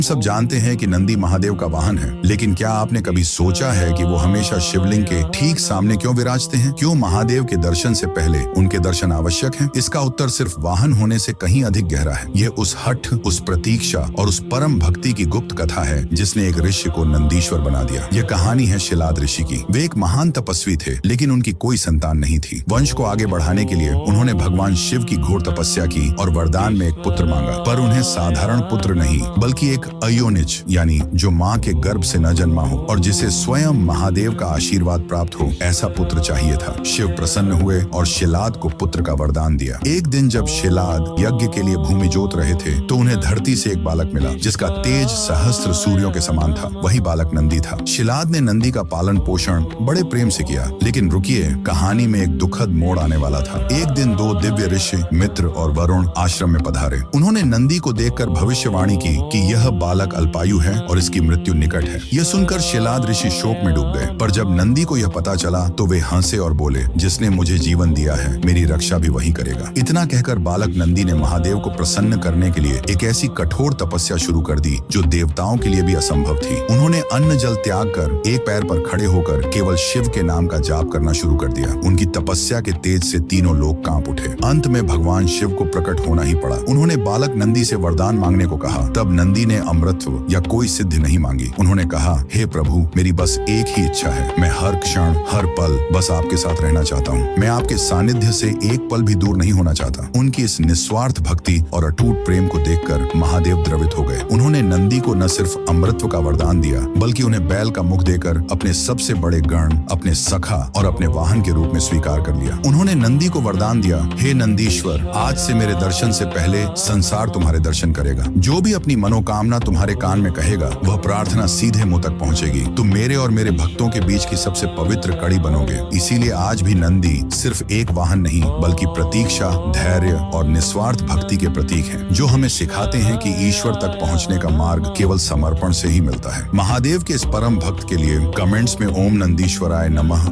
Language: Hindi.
सब जानते हैं कि नंदी महादेव का वाहन है, लेकिन क्या आपने कभी सोचा है कि वो हमेशा शिवलिंग के ठीक सामने क्यों विराजते हैं? क्यों महादेव के दर्शन से पहले उनके दर्शन आवश्यक हैं? इसका उत्तर सिर्फ वाहन होने से कहीं अधिक गहरा है। ये उस हठ, उस प्रतीक्षा और उस परम भक्ति की गुप्त कथा है जिसने एक ऋषि को नंदीश्वर बना दिया। ये कहानी है शिलाद ऋषि की। वे एक महान तपस्वी थे, लेकिन उनकी कोई संतान नहीं थी। वंश को आगे बढ़ाने के लिए उन्होंने भगवान शिव की घोर तपस्या की और वरदान में एक पुत्र मांगा, पर उन्हें साधारण पुत्र नहीं बल्कि एक अयोनिज, यानी जो माँ के गर्भ से न जन्मा हो और जिसे स्वयं महादेव का आशीर्वाद प्राप्त हो, ऐसा पुत्र चाहिए था। शिव प्रसन्न हुए और शिलाद को पुत्र का वरदान दिया। एक दिन जब शिलाद यज्ञ के लिए भूमि जोत रहे थे तो उन्हें धरती से एक बालक मिला जिसका तेज सहस्त्र सूर्यों के समान था। वही बालक नंदी था। शिलाद ने नंदी का पालन पोषण बड़े प्रेम से किया, लेकिन रुकिए, कहानी में एक दुखद मोड़ आने वाला था। एक दिन दो दिव्य ऋषि मित्र और वरुण आश्रम में पधारे। उन्होंने नंदी को देखकर भविष्यवाणी की कि यह बालक अल्पायु है और इसकी मृत्यु निकट है। यह सुनकर शिलाद ऋषि शोक में डूब गए, पर जब नंदी को यह पता चला तो वे हंसे और बोले, जिसने मुझे जीवन दिया है मेरी रक्षा भी वही करेगा। इतना कहकर बालक नंदी ने महादेव को प्रसन्न करने के लिए एक ऐसी कठोर तपस्या शुरू कर दी जो देवताओं के लिए भी असंभव थी। उन्होंने अन्न जल त्याग कर एक पैर पर खड़े होकर केवल शिव के नाम का जाप करना शुरू कर दिया। उनकी तपस्या के तेज से तीनों लोग कांप उठे। अंत में भगवान शिव को प्रकट होना ही पड़ा। उन्होंने बालक नंदी से वरदान मांगने को कहा। तब नंदी ने अमृतत्व या कोई सिद्धि नहीं मांगी। उन्होंने कहा, हे प्रभु, मेरी बस एक ही इच्छा है। मैं हर क्षण हर पल बस आपके साथ रहना चाहता हूँ। मैं आपके सानिध्य से एक पल भी दूर नहीं होना चाहता। उनकी इस निस्वार्थ भक्ति और अटूट प्रेम को देखकर महादेव द्रवित हो गए। उन्होंने नंदी को न सिर्फ अमृतत्व का वरदान दिया, बल्कि उन्हें बैल का मुख देकर अपने सबसे बड़े गण, अपने सखा और अपने वाहन के रूप में स्वीकार कर लिया। उन्होंने नंदी को वरदान दिया, हे नंदीश्वर, आज से मेरे दर्शन से पहले संसार तुम्हारे दर्शन करेगा। जो भी अपनी मनोकामना तुम्हारे कान में कहेगा, वह प्रार्थना सीधे मुंह तक पहुंचेगी। तुम मेरे और मेरे भक्तों के बीच की सबसे पवित्र कड़ी बनोगे। इसीलिए आज भी नंदी सिर्फ एक वाहन नहीं, बल्कि प्रतीक्षा, धैर्य और निस्वार्थ भक्ति के प्रतीक हैं, जो हमें सिखाते हैं कि ईश्वर तक पहुंचने का मार्ग केवल समर्पण से ही मिलता है। महादेव के इस परम भक्त के लिए कमेंट्स में ओम नंदीश्वराय नमः